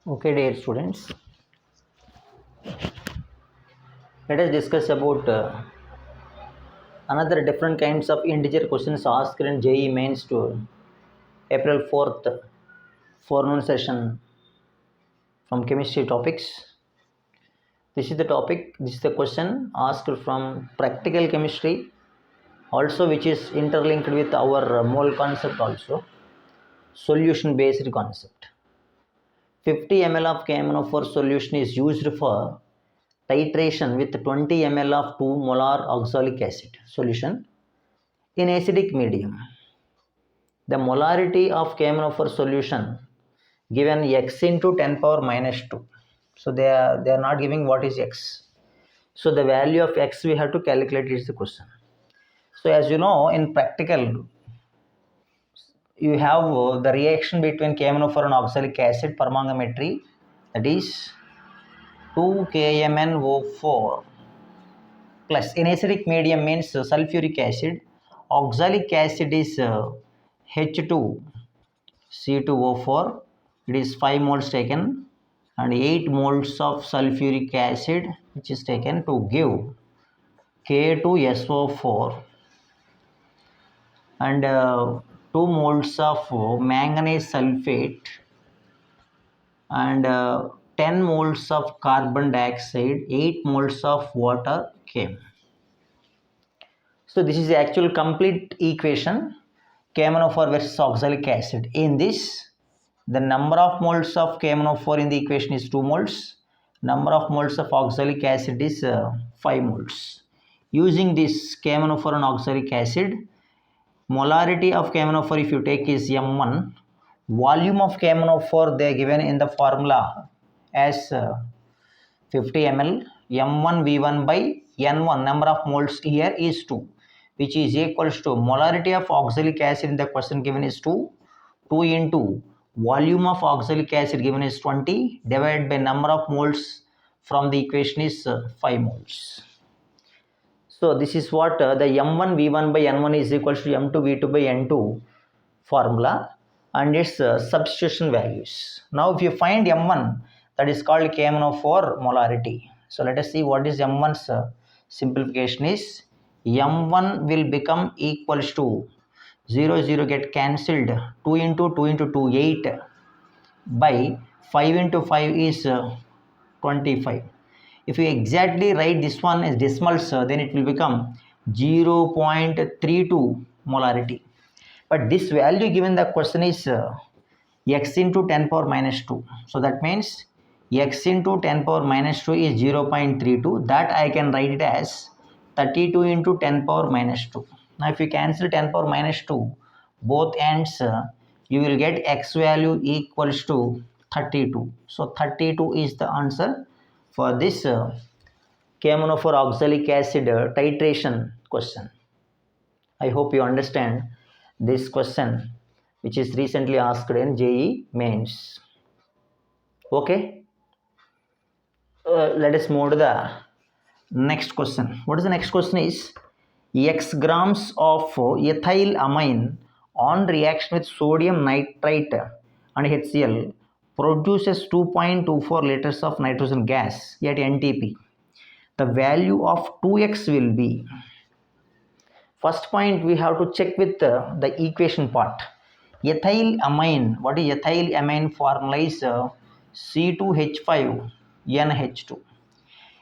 Okay, dear students, let us discuss about another different kinds of integer questions asked in JEE mains to April 4th forenoon session from chemistry topics. This is the topic, this is the question asked from practical chemistry, also which is interlinked with our mole concept also, solution based concept. 50 ml of KMnO4 solution is used for titration with 20 ml of 2 molar oxalic acid solution in acidic medium. The molarity of KMnO4 solution given x into 10 power minus 2. So they are not giving what is x. So the value of x we have to calculate is the question. So as you know, in practical you have the reaction between KMnO4 and oxalic acid permanganmetry, that is 2 KMnO4 plus in acidic medium means sulfuric acid. Oxalic acid is H2 C2O4, it is 5 moles taken, and 8 moles of sulfuric acid which is taken to give K2SO4 and 2 moles of manganese sulfate and 10 moles of carbon dioxide, 8 moles of water came. So this is the actual complete equation KMnO4 versus oxalic acid. In this, the number of moles of KMnO4 in the equation is 2 moles. Number of moles of oxalic acid is 5 moles. Using this KMnO4 and oxalic acid, molarity of KMnO4 if you take is M1. Volume of KMnO4 they are given in the formula as 50 ml. M1 V1 by N1, number of moles here is 2, which is equals to molarity of oxalic acid in the question given is 2 into volume of oxalic acid given is 20 divided by number of moles from the equation is 5 moles. So this is what the M1 V1 by N1 is equals to M2 V2 by N2 formula and its substitution values. Now if you find M1, that is called KMnO4 molarity. So let us see what is M1's simplification is. M1 will become equals to 0 get cancelled, 2 into 2 into 2 8 by 5 into 5 is 25. If you exactly write this one as decimals, then it will become 0.32 molarity. But this value given the question is x into 10 power minus 2. So that means x into 10 power minus 2 is 0.32. That I can write it as 32 into 10 power minus 2. Now if you cancel 10 power minus 2, both ends, you will get x value equals to 32. So 32 is the answer for this KMnO4 oxalic acid titration question. I hope you understand this question which is recently asked in JEE mains. Okay, let us move to the next question. What is the next question is x grams of ethylamine on reaction with sodium nitrite and HCl produces 2.24 liters of nitrogen gas at NTP. The value of 2x will be, first point we have to check with the equation part. Ethylamine, what is ethylamine formula is C2H5NH2.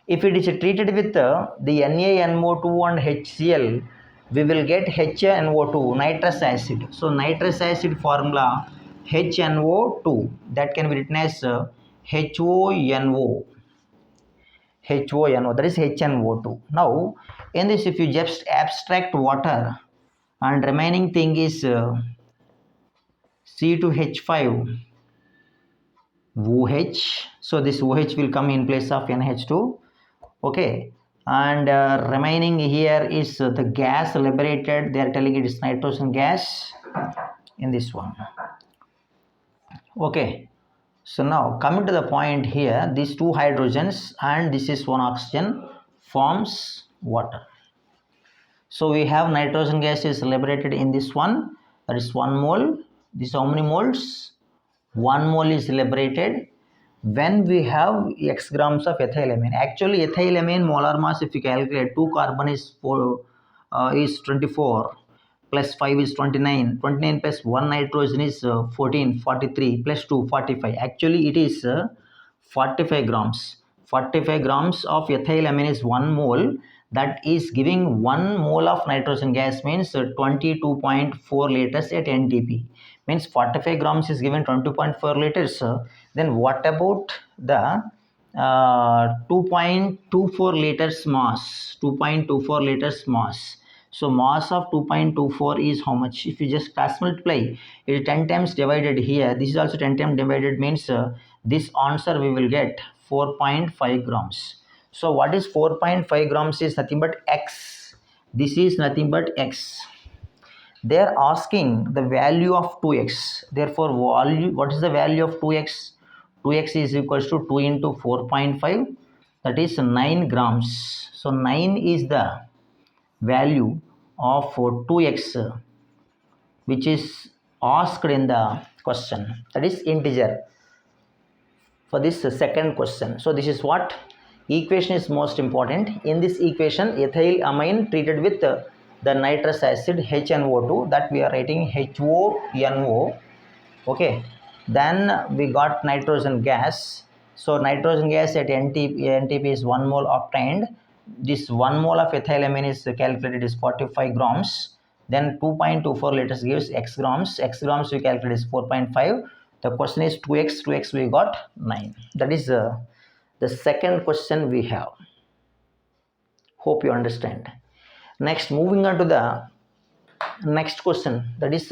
If it is treated with the NaNO2 and HCl, we will get HNO2, nitrous acid. So nitrous acid formula HNO2, that can be written as HONO. that is HNO2. Now in this, if you just abstract water and remaining thing is C2H5 OH, so this OH will come in place of NH2. Okay, and remaining here is the gas liberated, they are telling it is nitrogen gas in this one. Okay, so now coming to the point here, these two hydrogens and this is one oxygen forms water. So we have nitrogen gas is liberated in this one, that is 1 mole. This how many moles? 1 mole is liberated. when we have x grams of ethylamine. Actually, ethylamine molar mass, if you calculate, 2 carbon is 24, plus 5 is 29, 29 plus 1 nitrogen is 14, 43, plus 2, 45. Actually, it is 45 grams. 45 grams of ethylamine is 1 mole. That is giving 1 mole of nitrogen gas, means 22.4 liters at NTP. Means 45 grams is given 20.4 liters. Then what about the 2.24 liters mass? 2.24 liters mass. So mass of 2.24 is how much? If you just cross multiply, it is 10 times divided here. This is also 10 times divided, means this answer we will get 4.5 grams. So what is 4.5 grams is nothing but x. This is nothing but x. They are asking the value of 2x. Therefore, what is the value of 2x? 2x is equals to 2 into 4.5, that is 9 grams. So 9 is the value of 2x which is asked in the question, that is integer for this second question. So this is what equation is most important. In this equation, ethylamine treated with the nitrous acid HNO2, that we are writing HONO. Okay, then we got nitrogen gas. So nitrogen gas at NTP is 1 mole obtained. This 1 mole of ethylamine is calculated is 45 grams. Then 2.24 liters gives x grams. X grams we calculate is 4.5. The question is 2x. 2x we got 9. That is the second question we have. Hope you understand. Next, moving on to the next question, that is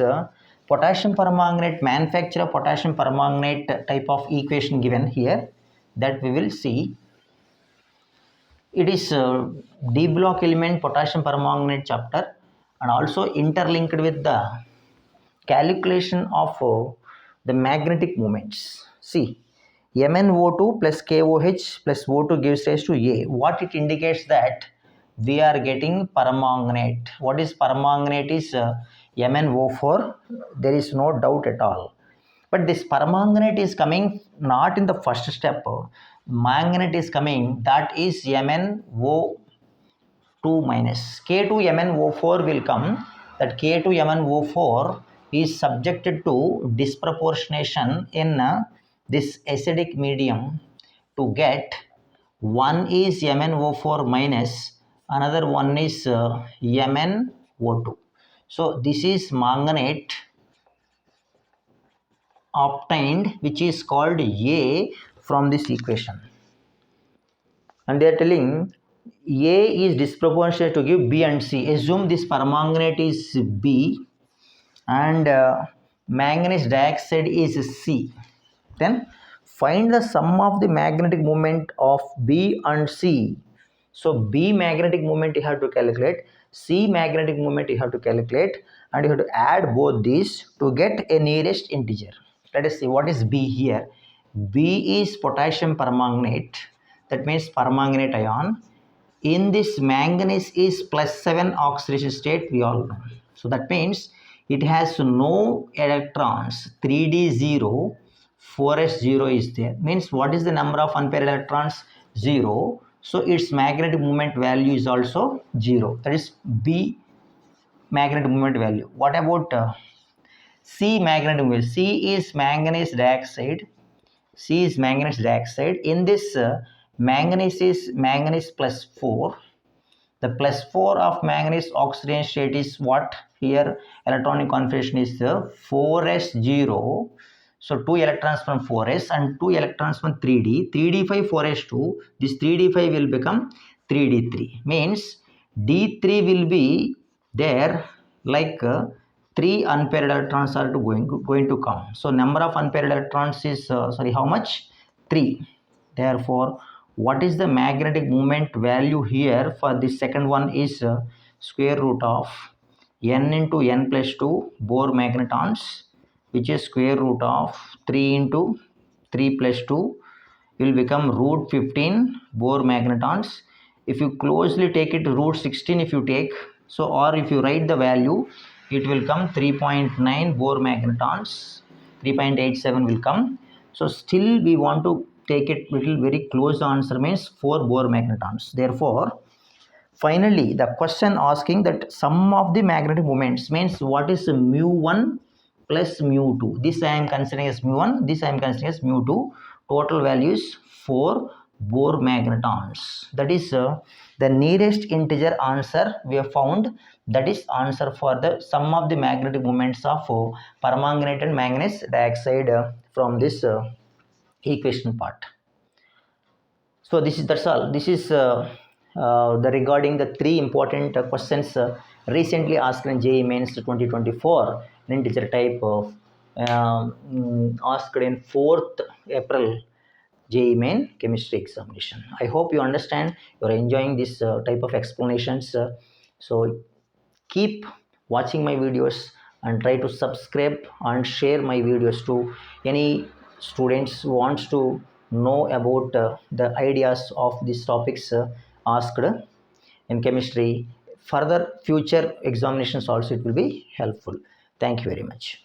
potassium permanganate, manufacture potassium permanganate type of equation given here, that we will see. It is D block element potassium permanganate chapter, and also interlinked with the calculation of the magnetic moments. See, MnO2 plus KOH plus O2 gives rise to A. What it indicates that we are getting permanganate. What is permanganate is MnO4. There is no doubt at all. But this permanganate is coming not in the first step. Manganate is coming, that is MnO2 minus. K2MnO4 will come. That K2MnO4 is subjected to disproportionation in this acidic medium to get one is MnO4 minus, another one is MnO2. So this is manganate obtained, which is called A from this equation. And they are telling A is disproportionate to give B and C. Assume this permanganate is B and manganese dioxide is C. Then find the sum of the magnetic moment of B and C. So B magnetic moment you have to calculate, C magnetic moment you have to calculate, and you have to add both these to get a nearest integer. Let us see what is B here. B is potassium permanganate, that means permanganate ion. In this manganese is +7 oxidation state, we all know. So that means it has no electrons, 3d0, 4s0 is there. Means what is the number of unpaired electrons? 0. So its magnetic moment value is also 0. That is B magnetic moment value. What about C magnetic moment? C is manganese dioxide. C is manganese dioxide. In this manganese is manganese +4. The +4 of manganese oxidation state is what? Here electronic configuration is 4s0. So 2 electrons from 4s and 2 electrons from 3d. 3d5 4s2. This 3d5 will become 3d3. Means d3 will be there, like 3 unpaired electrons are going to come. So number of unpaired electrons is how much? 3. Therefore, what is the magnetic moment value here for the second one is square root of n into n plus 2 Bohr magnetons, which is square root of 3 into 3 plus 2 will become root 15 Bohr magnetons. If you closely take it, root 16 if you take, so or if you write the value, it will come 3.9 Bohr magnetons, 3.87 will come. So still we want to take it little very close answer means 4 Bohr magnetons. Therefore, finally, the question asking that sum of the magnetic moments means what is mu1 plus mu2. This I am considering as mu1, this I am considering as mu2. Total value is 4 Bohr magnetons. That is the nearest integer answer we have found. That is answer for the sum of the magnetic moments of permanganate and manganese dioxide from this equation part. So that's all. This is the regarding the 3 important questions recently asked in JEE Mains 2024 in integer type of asked in 4th April JEE Main chemistry examination. I hope you understand. You are enjoying this type of explanations. So keep watching my videos and try to subscribe and share my videos to any students who wants to know about the ideas of these topics asked in chemistry. Further future examinations also it will be helpful. Thank you very much.